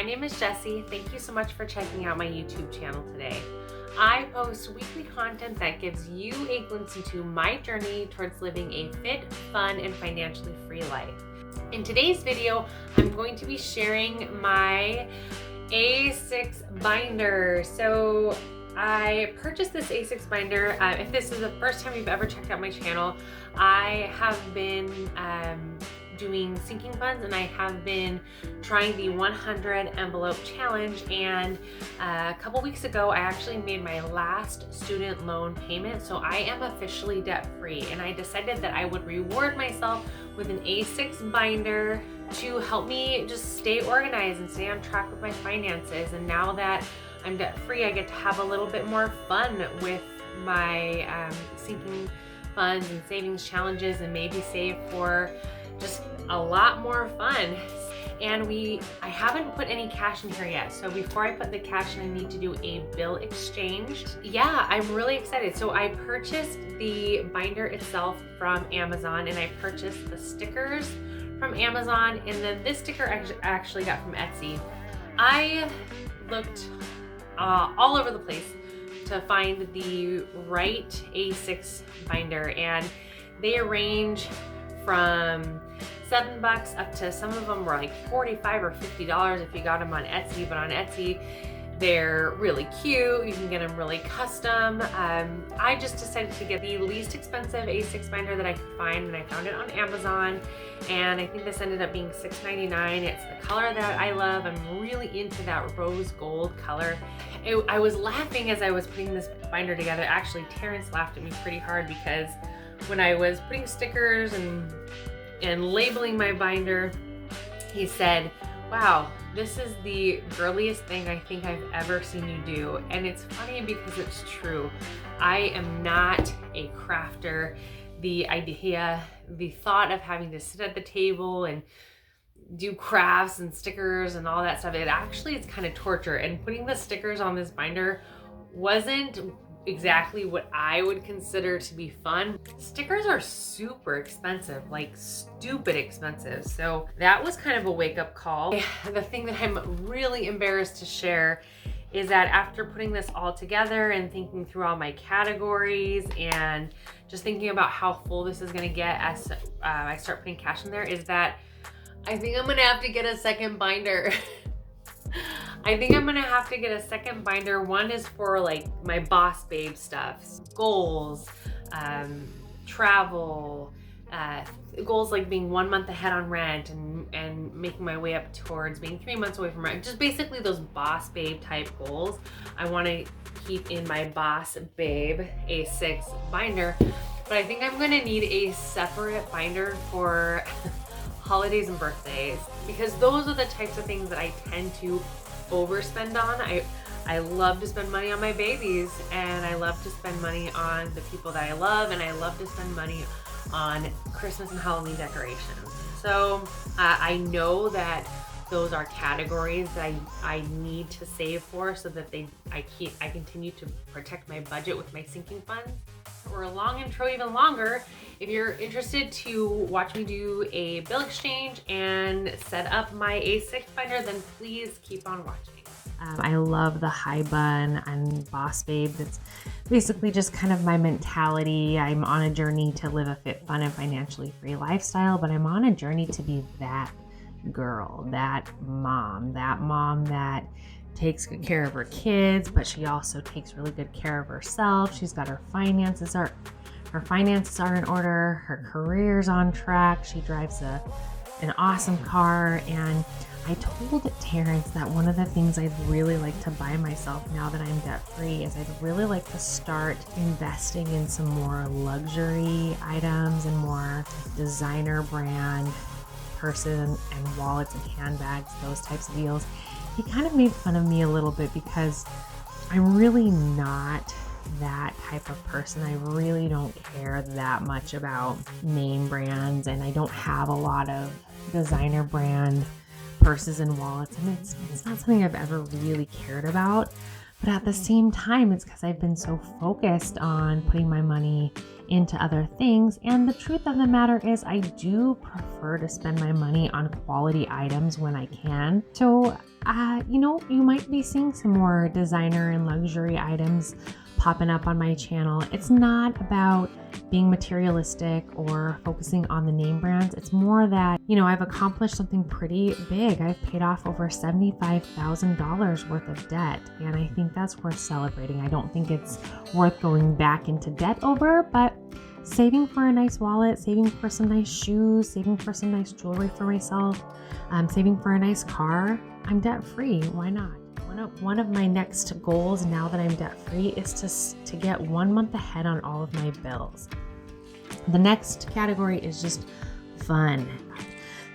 my name is Jessie. Thank you so much for checking out my YouTube channel today. I post weekly content that gives you a glimpse into my journey towards living a fit, fun, and financially free life. In today's video, I'm going to be sharing my A6 binder. So I purchased this A6 binder. If this is the first time you've ever checked out my channel, I have been doing sinking funds, and I have been trying the 100 envelope challenge, and a couple weeks ago I actually made my last student loan payment, so I am officially debt free, and I decided that I would reward myself with an A6 binder to help me just stay organized and stay on track with my finances. And now that I'm debt free, I get to have a little bit more fun with my sinking funds and savings challenges, and maybe save for just a lot more fun. And I haven't put any cash in here yet, so before I put the cash in, I need to do a bill exchange. Yeah, I'm really excited. So I purchased the binder itself from Amazon, and I purchased the stickers from Amazon, and then this sticker I actually got from Etsy. I looked all over the place to find the right A6 binder, and they range from $7 up to, some of them were like $45 or $50 if you got them on Etsy. But on Etsy, they're really cute. You can get them really custom. I just decided to get the least expensive A6 binder that I could find, and I found it on Amazon, and I think this ended up being $6.99. It's the color that I love. I'm really into that rose gold color. I was laughing as I was putting this binder together. Actually, Terrence laughed at me pretty hard because when I was putting stickers and labeling my binder, he said, "Wow, this is the girliest thing I think I've ever seen you do." And it's funny because it's true. I am not a crafter. The thought of having to sit at the table and do crafts and stickers and all that stuff, it's kind of torture. And putting the stickers on this binder wasn't exactly what I would consider to be fun. Stickers are super expensive, like stupid expensive. So that was kind of a wake-up call. The thing that I'm really embarrassed to share is that after putting this all together and thinking through all my categories and just thinking about how full this is gonna get as I start putting cash in there, is that I think I'm gonna have to get a second binder. I think I'm gonna have to get a second binder. One is for like my boss babe stuff, goals, travel, goals like being 1 month ahead on rent and making my way up towards being 3 months away from rent. Just basically those boss babe type goals I wanna keep in my boss babe A6 binder. But I think I'm gonna need a separate binder for holidays and birthdays, because those are the types of things that I tend to overspend on. I love to spend money on my babies, and I love to spend money on the people that I love, and I love to spend money on Christmas and Halloween decorations. So I know that those are categories that I need to save for, so that I continue to protect my budget with my sinking funds. Or a long intro, even longer. If you're interested to watch me do a bill exchange and set up my A6 binder, then please keep on watching. I love the high bun and boss babe. That's basically just kind of my mentality. I'm on a journey to live a fit, fun, and financially free lifestyle, but I'm on a journey to be that girl, that mom that takes good care of her kids, but she also takes really good care of herself. She's got her finances are in order. Her career's on track. She drives an awesome car. And I told Terrence that one of the things I'd really like to buy myself now that I'm debt free is I'd really like to start investing in some more luxury items and more designer brand purses and wallets and handbags, those types of deals. He kind of made fun of me a little bit because I'm really not that type of person. I really don't care that much about name brands, and I don't have a lot of designer brand purses and wallets, and it's not something I've ever really cared about. But at the same time, it's because I've been so focused on putting my money into other things. And the truth of the matter is I do prefer to spend my money on quality items when I can. So, you might be seeing some more designer and luxury items popping up on my channel. It's not about being materialistic or focusing on the name brands. It's more that, I've accomplished something pretty big. I've paid off over $75,000 worth of debt, and I think that's worth celebrating. I don't think it's worth going back into debt over, but saving for a nice wallet, saving for some nice shoes, saving for some nice jewelry for myself, saving for a nice car. I'm debt free. Why not? One of my next goals now that I'm debt free is to get 1 month ahead on all of my bills. The next category is just fun,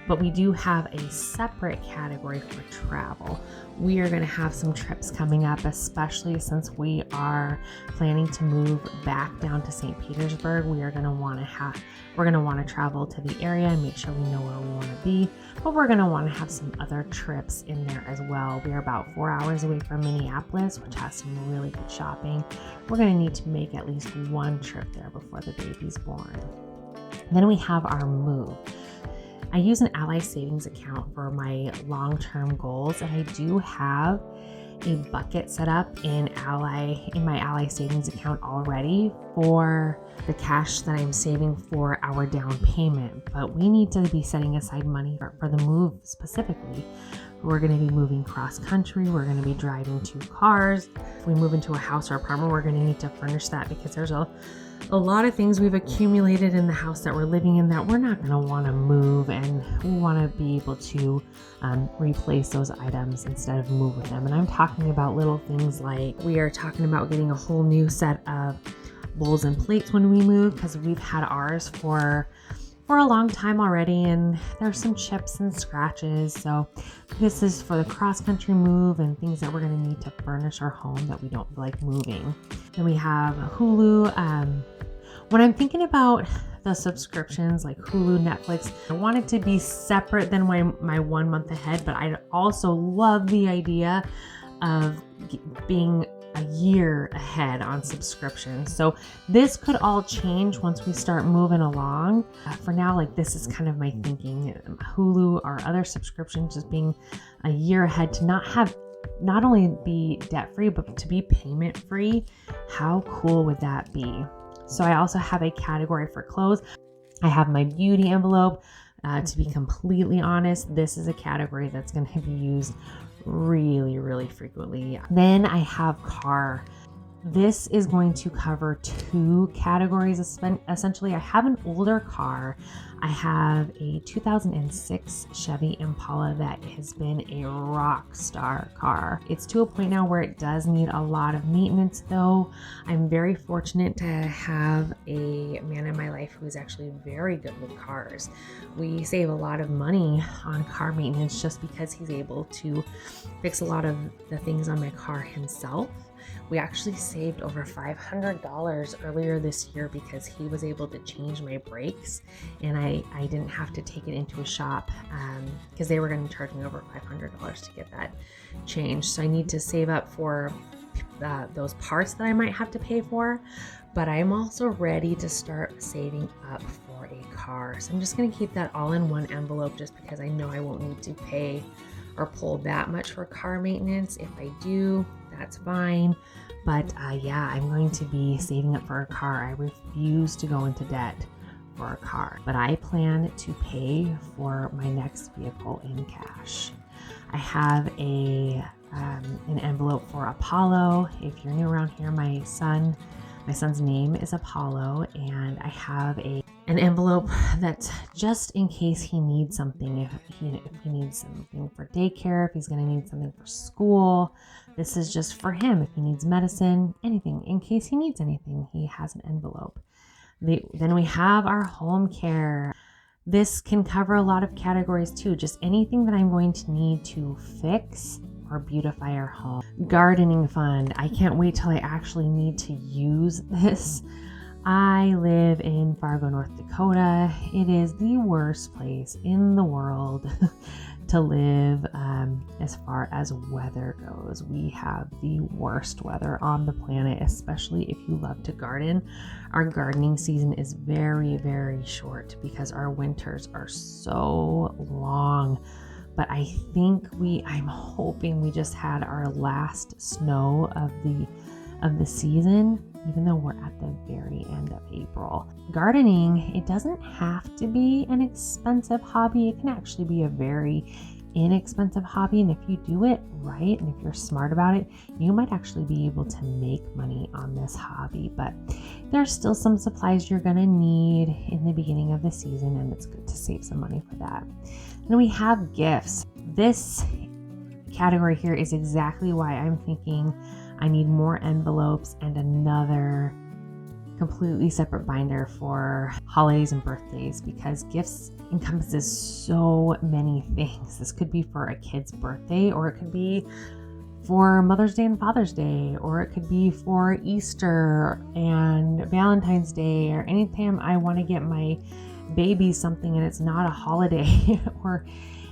but we do have a separate category for travel. We are going to have some trips coming up, especially since we are planning to move back down to St. Petersburg. We're going to want to travel to the area and make sure we know where we want to be, but we're going to want to have some other trips in there as well. We are about 4 hours away from Minneapolis, which has some really good shopping. We're going to need to make at least one trip there before the baby's born. Then we have our move. I use an Ally savings account for my long-term goals, and I do have a bucket set up in my Ally savings account already for the cash that I'm saving for our down payment. But we need to be setting aside money for the move specifically. We're going to be moving cross country. We're going to be driving 2 cars. If we move into a house or apartment, we're going to need to furnish that because there's a lot of things we've accumulated in the house that we're living in that we're not going to want to move, and we want to be able to replace those items instead of move with them. And I'm talking about little things like we are talking about getting a whole new set of bowls and plates when we move, because we've had ours for a long time already, and there's some chips and scratches. So this is for the cross-country move and things that we're going to need to furnish our home that we don't feel like moving. Then we have Hulu. When I'm thinking about the subscriptions like Hulu, Netflix, I want it to be separate than my 1 month ahead, but I also love the idea of being a year ahead on subscriptions. So this could all change once we start moving along. For now, this is kind of my thinking. Hulu or other subscriptions just being a year ahead to not only be debt free, but to be payment free. How cool would that be? So I also have a category for clothes. I have my beauty envelope. To be completely honest, this is a category that's going to be used really, really frequently. Then I have car. This is going to cover 2 categories. Essentially, I have an older car. I have a 2006 Chevy Impala that has been a rock star car. It's to a point now where it does need a lot of maintenance, though. I'm very fortunate to have a man in my life who is actually very good with cars. We save a lot of money on car maintenance just because he's able to fix a lot of the things on my car himself. We actually saved over $500 earlier this year because he was able to change my brakes, and I didn't have to take it into a shop because they were going to charge me over $500 to get that changed. So I need to save up for those parts that I might have to pay for, but I'm also ready to start saving up for a car. So I'm just going to keep that all in one envelope just because I know I won't need to pay or pull that much for car maintenance. If I do, that's fine. But I'm going to be saving up for a car. I refuse to go into debt for a car, but I plan to pay for my next vehicle in cash. I have an envelope for Apollo. If you're new around here, my son's name is Apollo, and I have an envelope that's just in case he needs something. If he needs something for daycare, if he's going to need something for school, this is just for him. If he needs medicine, anything, in case he needs anything, he has an envelope. Then we have our home care. This can cover a lot of categories too, just anything that I'm going to need to fix or beautify our home. Gardening fund. I can't wait till I actually need to use this. I live in Fargo, North Dakota. It is the worst place in the world to live as far as weather goes. We have the worst weather on the planet, especially if you love to garden. Our gardening season is very, very short because our winters are so long. But I think I'm hoping we just had our last snow of the season, even though we're at the very end of April. Gardening, it doesn't have to be an expensive hobby. It can actually be a very inexpensive hobby. And if you do it right, and if you're smart about it, you might actually be able to make money on this hobby. But there's still some supplies you're gonna need in the beginning of the season, and it's good to save some money for that. And then we have gifts. This category here is exactly why I'm thinking I need more envelopes and another completely separate binder for holidays and birthdays, because gifts encompasses so many things. This could be for a kid's birthday, or it could be for Mother's Day and Father's Day, or it could be for Easter and Valentine's Day, or anytime I want to get my baby something and it's not a holiday.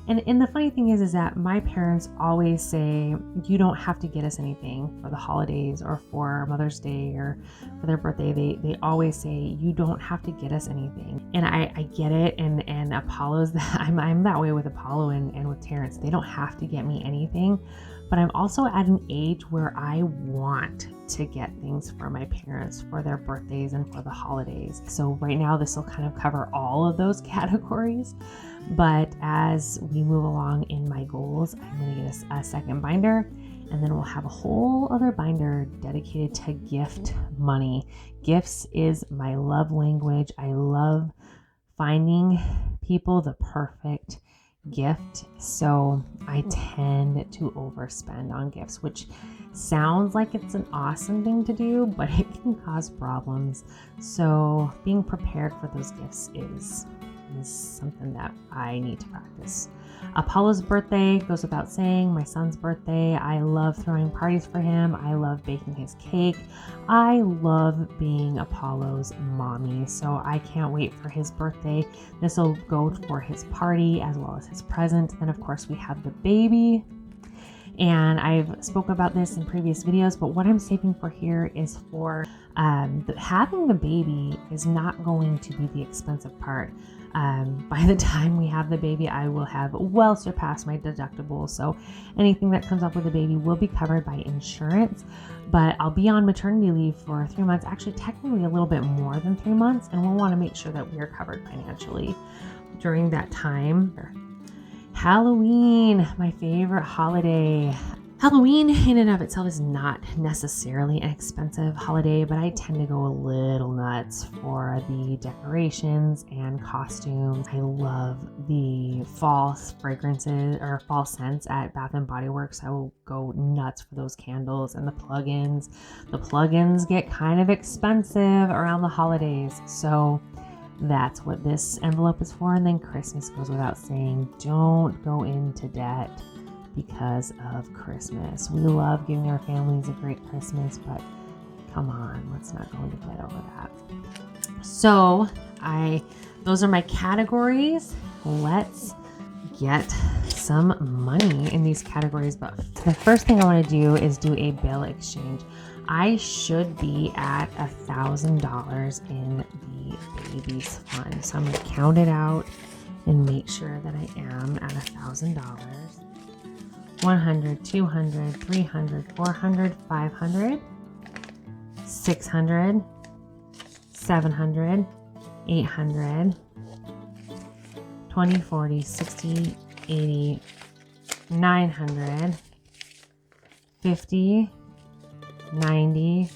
And the funny thing is that my parents always say, you don't have to get us anything for the holidays or for Mother's Day or for their birthday. They always say, you don't have to get us anything. And I get it. And Apollo's that I'm that way with Apollo and with Terrence. They don't have to get me anything. But I'm also at an age where I want to get things for my parents for their birthdays and for the holidays. So right now, this will kind of cover all of those categories. But as we move along in my goals, I'm going to get a second binder, and then we'll have a whole other binder dedicated to gift money. Gifts is my love language. I love finding people the perfect gift. So I tend to overspend on gifts, which sounds like it's an awesome thing to do, but it can cause problems. So being prepared for those gifts is something that I need to practice. Apollo's birthday goes without saying. My son's birthday, I love throwing parties for him. I love baking his cake. I love being Apollo's mommy. So I can't wait for his birthday. This will go for his party as well as his present. Then of course we have the baby. And I've spoken about this in previous videos, but what I'm saving for here is for having the baby is not going to be the expensive part. By the time we have the baby, I will have well surpassed my deductible. So anything that comes up with the baby will be covered by insurance, but I'll be on maternity leave for 3 months, actually technically a little bit more than 3 months. And we'll want to make sure that we are covered financially during that time. Halloween, my favorite holiday. Halloween in and of itself is not necessarily an expensive holiday, but I tend to go a little nuts for the decorations and costumes. I love the fall fragrances or fall scents at Bath & Body Works. I will go nuts for those candles and the plugins. The plugins get kind of expensive around the holidays, so that's what this envelope is for. And then Christmas goes without saying. Don't go into debt because of Christmas. We love giving our families a great Christmas, but come on, let's not go into debt over that. So those are my categories. Let's get some money in these categories. But the first thing I want to do is do a bill exchange. I should be at $1,000 in the baby's fund. So I'm going to count it out and make sure that I am at $1,000. 100, 200, 300, 400, 500, 600, 700, 800, 20, 40, 60, 80, 900, 50, 90,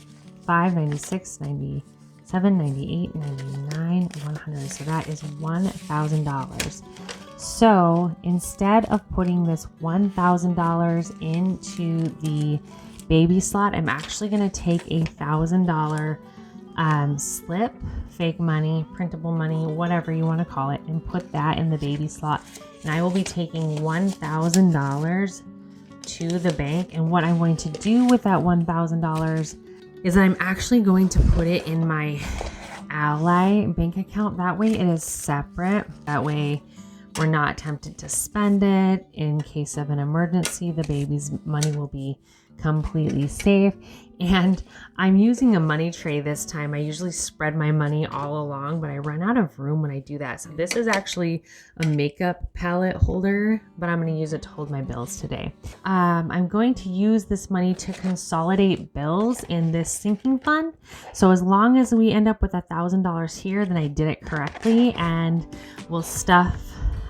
5, 96, 97, 98, 99, 100. So that is $1,000. So instead of putting this $1,000 into the baby slot, I'm actually going to take a $1,000 slip, fake money, printable money, whatever you want to call it, and put that in the baby slot. And I will be taking $1,000 to the bank. And what I'm going to do with that $1,000 is I'm actually going to put it in my Ally bank account. That way it is separate. That way we're not tempted to spend it. In case of an emergency, the baby's money will be completely safe. And I'm using a money tray this time. I usually spread my money all along, but I run out of room when I do that. So this is actually a makeup palette holder, but I'm going to use it to hold my bills today. I'm going to use this money to consolidate bills in this sinking fund. So as long as we end up with $1,000 here, then I did it correctly, and we'll stuff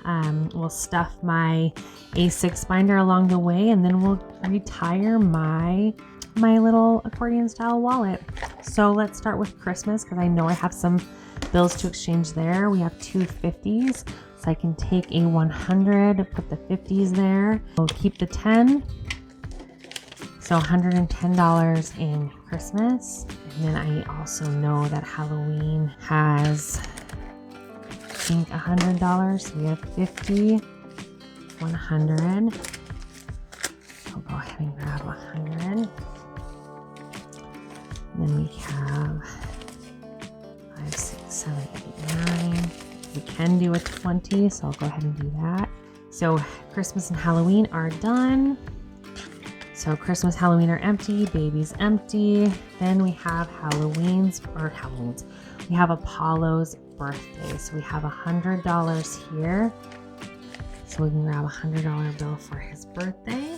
my A6 binder along the way, and then we'll retire my little accordion style wallet. So let's start with Christmas, because I know I have some bills to exchange there. We have two 50s, so I can take a 100, put the 50s there. We'll keep the 10, so $110 in Christmas. And then I also know that Halloween has, I think, $100. So we have 50, 100. I'll go ahead and grab 100. And then we have 5, 6, 7, 8, 9. We can do a 20, so I'll go ahead and do that. So Christmas and Halloween are done. So Christmas, Halloween are empty, baby's empty. Then we have Halloween's. We have Apollo's birthday. So we have $100 here. So we can grab a $100 bill for his birthday.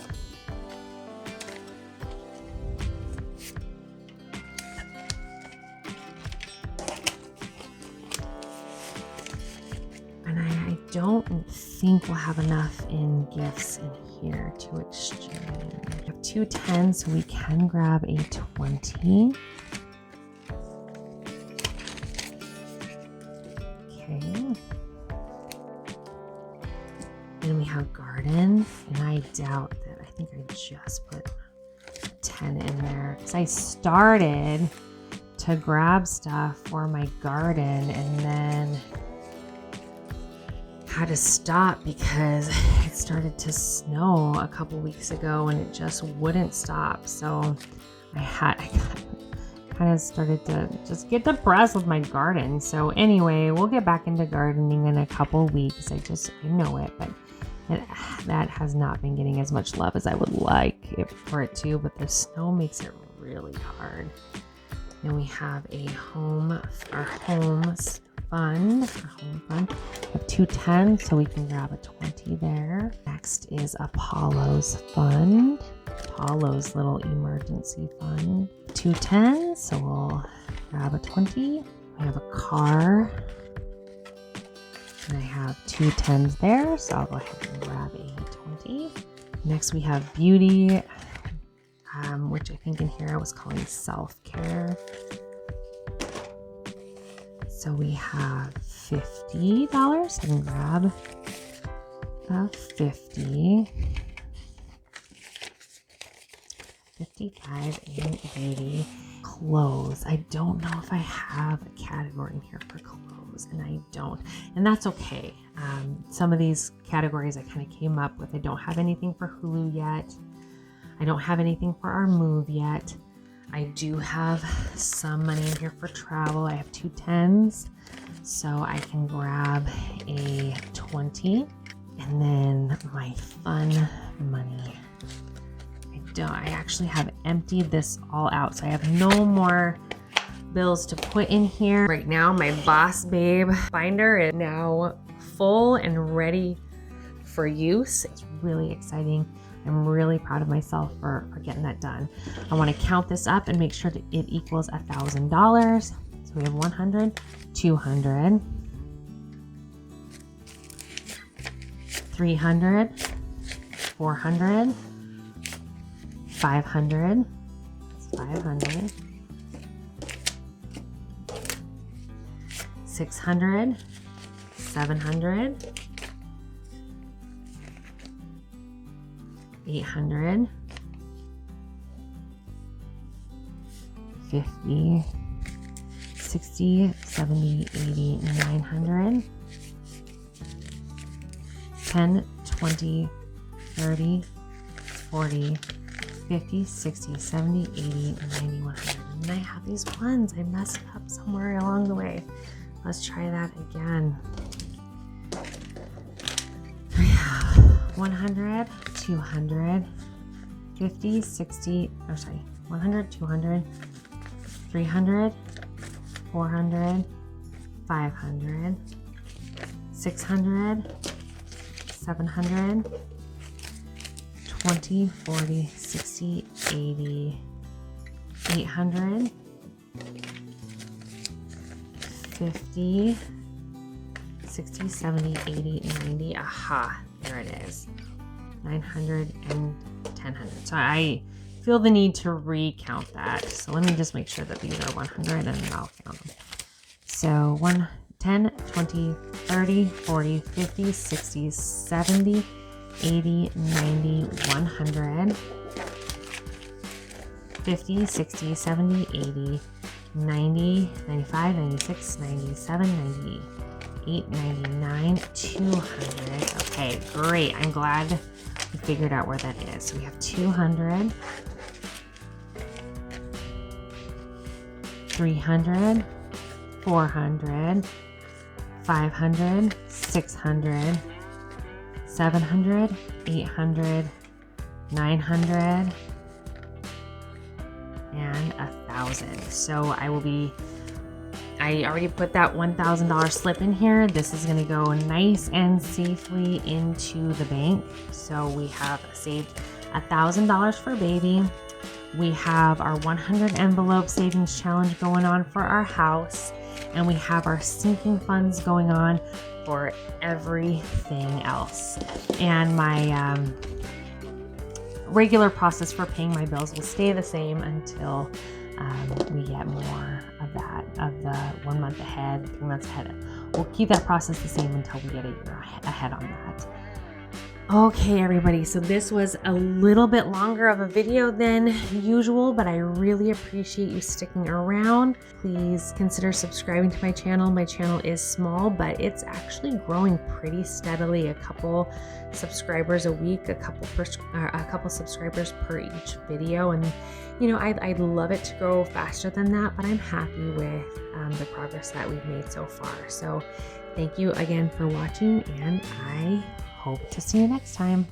And I don't think we'll have enough in gifts in here to exchange. We have two 10s, so we can grab a 20. Okay. Then we have garden, and I doubt that. I think I just put 10 in there, because I started to grab stuff for my garden and then had to stop because it started to snow a couple weeks ago and it just wouldn't stop. So I kind of started to just get depressed with my garden. So anyway, we'll get back into gardening in a couple weeks. I know it, but that has not been getting as much love as I would like it for it to, but the snow makes it really hard. Then we have our home fund. We have two 10s, so we can grab a 20 there. Next is Apollo's fund. Apollo's little emergency fund. Two 10s, so we'll grab a 20. We have a car. And I have two 10s there, so I'll go ahead and grab a 20. Next we have beauty, which I think in here I was calling self-care. So we have $50. I can grab a 50. 55 in beauty. Clothes. I don't know if I have a category in here for clothes, and I don't. And that's okay. Some of these categories I kind of came up with. I don't have anything for Hulu yet. I don't have anything for our move yet. I do have some money in here for travel. I have two 10s, so I can grab a 20. And then my fun money. I actually have emptied this all out, so I have no more bills to put in here. Right now, my Boss Babe binder is now full and ready for use. It's really exciting. I'm really proud of myself for getting that done. I want to count this up and make sure that it equals $1,000. So we have 100, 200, 300, 400, 500, 500, 600, 700, 800, 50, 60, 70, 80, 900, 10, 20, 30, 40, 50, 60, 70, 80, 90, 100. And I have these ones. I messed up somewhere along the way. Let's try that again. I have 100, 200, 50, 60, 100, 200, 300, 400, 500, 600, 700, 20, 40, 60, 80, 800, 50, 60, 70, 80, 90. Aha, there it is. 900 and 1000. So I feel the need to recount that. So let me just make sure that these are 100 and then I'll count them. So 10, 20, 30, 40, 50, 60, 70, 80, 90, 100, 50, 60, 70, 80, 90, 95, 96, 97, 98, 99, 200. Okay, great. I'm glad we figured out where that is. So we have 200, 300, 400, 500, 600, 700, 800, 900, and 1,000. So I already put that $1,000 slip in here. This is gonna go nice and safely into the bank. So we have saved $1,000 for baby. We have our 100 envelope savings challenge going on for our house. And we have our sinking funds going on for everything else. And my regular process for paying my bills will stay the same until we get more of that, of the 1 month ahead, 3 months ahead. We'll keep that process the same until we get a year ahead on that. Okay, everybody, so this was a little bit longer of a video than usual, but I really appreciate you sticking around. Please consider subscribing to my channel. My channel is small, but it's actually growing pretty steadily. A couple subscribers a week, a couple subscribers per each video. And you know, I'd love it to grow faster than that, but I'm happy with the progress that we've made so far. So thank you again for watching, and I hope to see you next time.